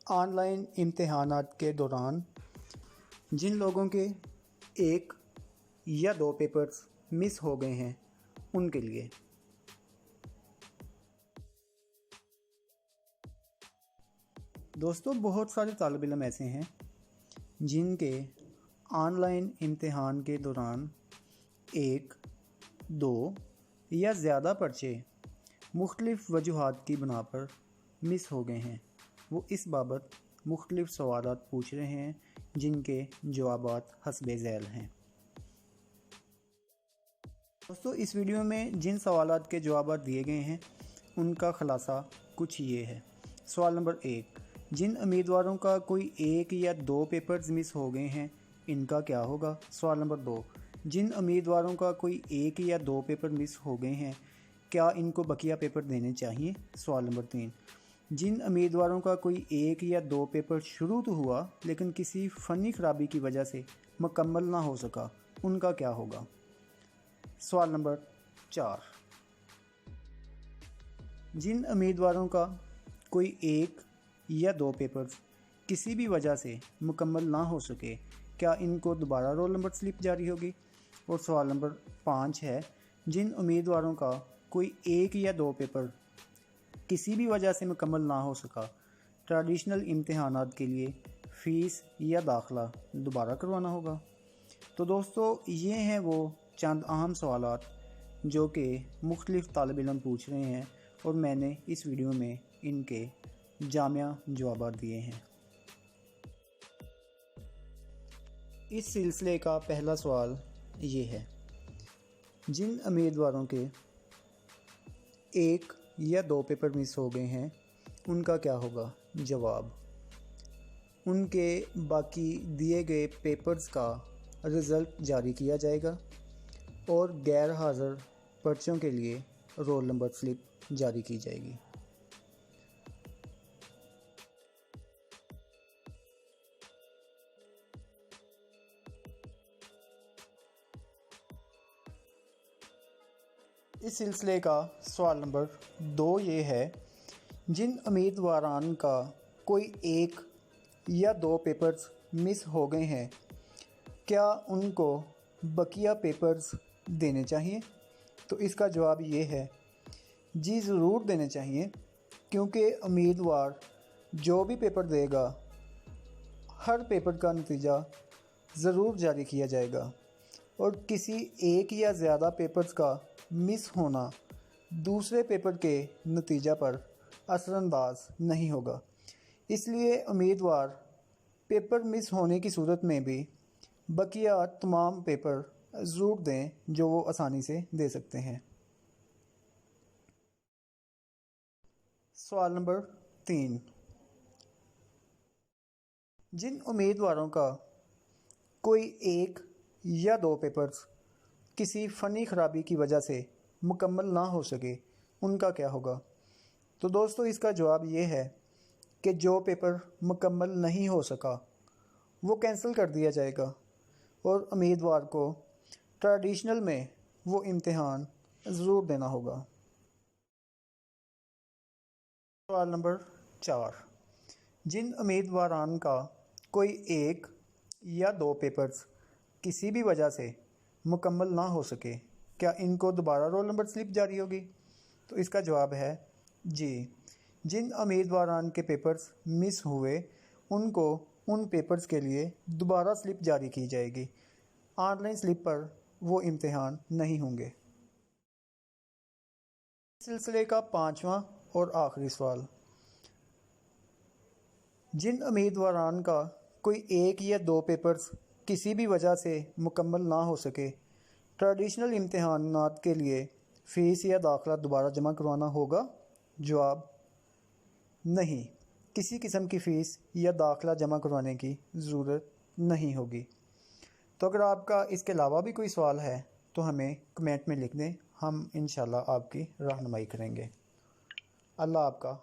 Online इम्तिहानात के दौरान जिन लोगों के 1 या 2 पेपर्स मिस हो गए हैं उनके लिए दोस्तों, बहुत सारे तालिब इल्म ऐसे हैं जिनके ऑनलाइन इम्तिहान के दौरान 1, 2 या ज़्यादा पर्चे मुख्तलिफ़ वजूहात की बिना पर मिस हो गए हैं। वो इस बाबत मुख्तलिफ़ सवालात पूछ रहे हैं जिनके जवाबात हस्बे ज़ैल हैं। दोस्तों, इस वीडियो में जिन सवालात के जवाबात दिए गए हैं उनका ख़ुलासा कुछ ये है। सवाल नंबर 1, जिन उम्मीदवारों का कोई 1 या 2 पेपर्स मिस हो गए हैं इनका क्या होगा। सवाल नंबर 2, जिन उम्मीदवारों का कोई 1 या 2 पेपर मिस हो गए हैं क्या इनको बकिया पेपर देने चाहिए। सवाल नंबर 3, जिन उम्मीदवारों का कोई 1 या 2 पेपर शुरू तो हुआ लेकिन किसी फ़नी ख़राबी की वजह से मुकम्मल ना हो सका उनका क्या होगा। सवाल नंबर 4, जिन उम्मीदवारों का कोई 1 या 2 पेपर्स किसी भी वजह से मुकम्मल ना हो सके क्या इनको दोबारा रोल नंबर स्लिप जारी होगी। और सवाल नंबर 5 है, जिन उम्मीदवारों का कोई 1 या 2 पेपर किसी भी वजह से मुकम्मल ना हो सका ट्रेडिशनल इम्तिहानात के लिए फ़ीस या दाखिला दोबारा करवाना होगा। तो दोस्तों, ये हैं वो चंद अहम सवालात जो कि मुख्तलिफ़ तालिब इल्म पूछ रहे हैं और मैंने इस वीडियो में इनके जामिया जवाब दिए हैं। इस सिलसिले का पहला सवाल ये है, जिन उम्मीदवारों के 1 या 2 पेपर मिस हो गए हैं उनका क्या होगा। जवाब, उनके बाकी दिए गए पेपर्स का रिज़ल्ट जारी किया जाएगा और गैर हाज़िर पर्चों के लिए रोल नंबर स्लिप जारी की जाएगी। इस सिलसिले का सवाल नंबर 2 ये है, जिन उम्मीदवारान का कोई 1 या 2 पेपर्स मिस हो गए हैं क्या उनको बकिया पेपर्स देने चाहिए। तो इसका जवाब ये है, जी ज़रूर देने चाहिए, क्योंकि उम्मीदवार जो भी पेपर देगा हर पेपर का नतीजा ज़रूर जारी किया जाएगा और किसी 1 या ज़्यादा पेपर्स का मिस होना दूसरे पेपर के नतीजा पर असरअंदाज नहीं होगा। इसलिए उम्मीदवार पेपर मिस होने की सूरत में भी बकिया तमाम पेपर ज़रूर दें जो वो आसानी से दे सकते हैं। सवाल नंबर 3, जिन उम्मीदवारों का कोई 1 या 2 पेपर्स किसी फ़नी ख़राबी की वजह से मुकम्मल ना हो सके उनका क्या होगा। तो दोस्तों, इसका जवाब ये है कि जो पेपर मुकम्मल नहीं हो सका वो कैंसिल कर दिया जाएगा और उम्मीदवार को ट्रेडिशनल में वो इम्तिहान ज़रूर देना होगा। सवाल नंबर 4, जिन उम्मीदवारान का कोई 1 या 2 पेपर्स किसी भी वजह से मुकम्मल ना हो सके क्या इनको दोबारा रोल नंबर स्लिप जारी होगी। तो इसका जवाब है जी, जिन उम्मीदवारान के पेपर्स मिस हुए उनको उन पेपर्स के लिए दोबारा स्लिप जारी की जाएगी। ऑनलाइन स्लिप पर वो इम्तिहान नहीं होंगे। सिलसिले का 5वां और आखिरी सवाल, जिन उम्मीदवारान का कोई 1 या 2 पेपर्स किसी भी वजह से मुकम्मल ना हो सके ट्रेडिशनल इम्तिहानात के लिए फ़ीस या दाखिला दोबारा जमा करवाना होगा। जवाब, नहीं, किसी किस्म की फ़ीस या दाखिला जमा करवाने की ज़रूरत नहीं होगी। तो अगर आपका इसके अलावा भी कोई सवाल है तो हमें कमेंट में लिख दें, हम इंशाल्लाह आपकी रहनुमाई करेंगे। अल्लाह आपका